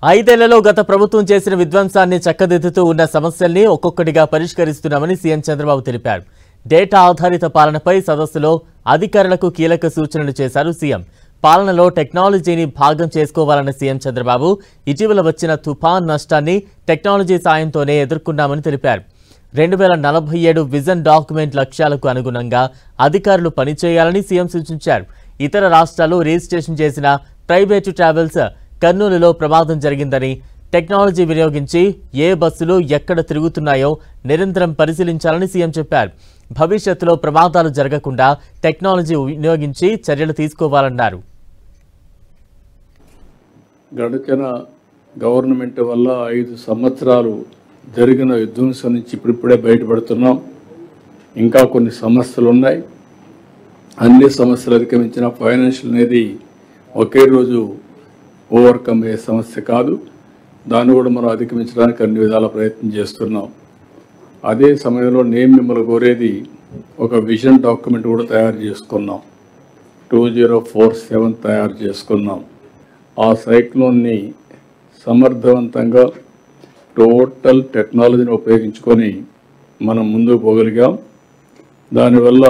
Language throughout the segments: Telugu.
ఐదేళ్లలో గత ప్రభుత్వం చేసిన విధ్వంసాన్ని చక్కదిద్దుతూ ఉన్న సమస్యల్ని ఒక్కొక్కటిగా పరిష్కరిస్తున్నామని సీఎం చంద్రబాబు తెలిపారు. డేటా ఆధారిత పాలనపై సదస్సులో అధికారులకు కీలక సూచనలు చేశారు సీఎం. పాలనలో టెక్నాలజీని భాగం చేసుకోవాలన్న సీఎం చంద్రబాబు ఇటీవల వచ్చిన తుఫాన్ నష్టాన్ని టెక్నాలజీ సాయంతోనే ఎదుర్కొన్నామని తెలిపారు. 2047 విజన్ డాక్యుమెంట్ లక్ష్యాలకు అనుగుణంగా అధికారులు పనిచేయాలని సీఎం సూచించారు. ఇతర రాష్ట్రాల్లో రిజిస్ట్రేషన్ చేసిన ప్రైవేటు ట్రావెల్స్ కర్నూలులో ప్రమాదం జరిగిందని, టెక్నాలజీ వినియోగించి ఏ బస్సులు ఎక్కడ తిరుగుతున్నాయో నిరంతరం పరిశీలించాలని సీఎం చెప్పారు. భవిష్యత్తులో ప్రమాదాలు జరగకుండా టెక్నాలజీ వినియోగించి చర్యలు తీసుకోవాలన్నారు. గడిచిన గవర్నమెంట్ వల్ల 5 సంవత్సరాలు జరిగిన విధ్వంసం నుంచి ఇప్పుడిప్పుడే బయటపడుతున్నాం. ఇంకా కొన్ని సమస్యలు ఉన్నాయి. అన్ని సమస్యలు అధిగమించిన ఫైనాన్షియల్ అనేది ఒకే రోజు ఓవర్కమ్ అయ్యే సమస్య కాదు. దాన్ని కూడా మనం అధిగమించడానికి అన్ని విధాల ప్రయత్నం చేస్తున్నాం. అదే సమయంలో నేను మిమ్మల్ని కోరేది ఒక విజన్ డాక్యుమెంట్ కూడా తయారు చేసుకున్నాం. 2047 తయారు చేసుకున్నాం. ఆ సైక్లోన్ని సమర్థవంతంగా టోటల్ టెక్నాలజీని ఉపయోగించుకొని మనం ముందుకు పోగలిగాం. దానివల్ల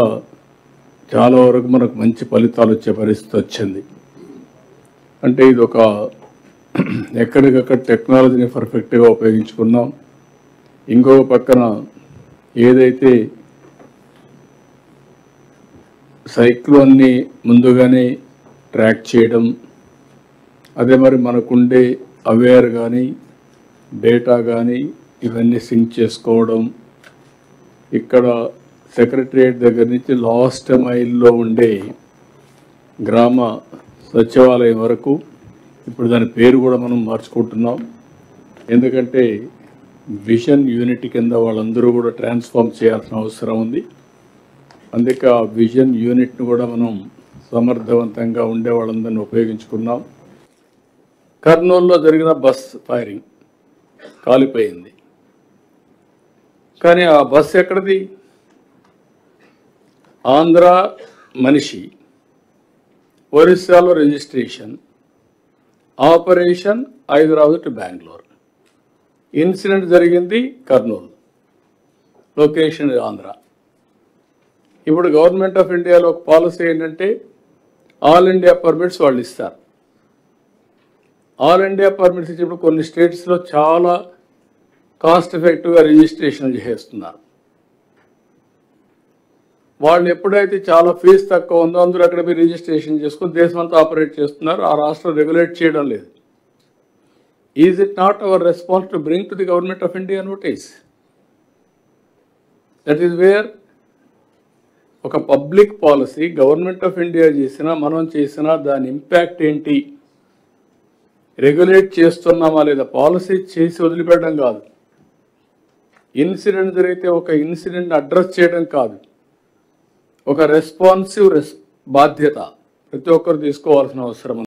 చాలా వరకు మనకు మంచి ఫలితాలు వచ్చే పరిస్థితి వచ్చింది. అంటే ఇది ఒక ఎక్కడికక్కడ టెక్నాలజీని పర్ఫెక్ట్గా ఉపయోగించుకున్నాం. ఇంకొక పక్కన ఏదైతే సైక్లోన్ని ముందుగానే ట్రాక్ చేయడం, అదే మరి మనకుండే అవేర్ కానీ డేటా కానీ ఇవన్నీ సింక్ చేసుకోవడం, ఇక్కడ సెక్రటరియట్ దగ్గర నుంచి లాస్ట్ మైల్లో ఉండే గ్రామ సచివాలయం వరకు ఇప్పుడు దాని పేరు కూడా మనం మార్చుకుంటున్నాం. ఎందుకంటే విజన్ యూనిట్ కింద వాళ్ళందరూ కూడా ట్రాన్స్ఫార్మ్ చేయాల్సిన అవసరం ఉంది. అందుకే ఆ విజన్ యూనిట్ను కూడా మనం సమర్థవంతంగా ఉండే వాళ్ళందరినీ ఉపయోగించుకున్నాం. కర్నూలులో జరిగిన బస్ ఫైరింగ్ కాలిపోయింది. కానీ ఆ బస్ ఎక్కడిది? ఆంధ్ర మనిషి, ఒరిస్సాలో registration, operation Hyderabad to Bengaluru. Incident జరిగింది కర్నూలు, లొకేషన్ ఆంధ్ర. ఇప్పుడు గవర్నమెంట్ ఆఫ్ ఇండియాలో ఒక పాలసీ ఏంటంటే ఆల్ ఇండియా పర్మిట్స్ వాళ్ళు ఇస్తారు. ఆల్ ఇండియా పర్మిట్స్ ఇచ్చినప్పుడు కొన్ని స్టేట్స్లో చాలా కాస్ట్ ఎఫెక్టివ్గా రిజిస్ట్రేషన్ చేస్తున్నారు. వాళ్ళు ఎప్పుడైతే చాలా ఫీజు తక్కువ ఉందో అందరూ అక్కడ మీరు రిజిస్ట్రేషన్ చేసుకుని దేశమంతా ఆపరేట్ చేస్తున్నారు. ఆ రాష్ట్రం రెగ్యులేట్ చేయడం లేదు. Is it not our response to bring to the government of India notice? That is where ఒక public policy government of India చేసినా మనం చేసినా దాని ఇంపాక్ట్ ఏంటి, రెగ్యులేట్ చేస్తున్నామా లేదా, పాలసీ చేసి వదిలిపెట్టడం కాదు. ఇన్సిడెంట్ జరిగితే ఒక ఇన్సిడెంట్ని అడ్రస్ చేయడం కాదు, ఒక రెస్పాన్సివ్ బాధ్యత ప్రతి ఒక్కరు తీసుకోవాల్సిన అవసరం ఉంది.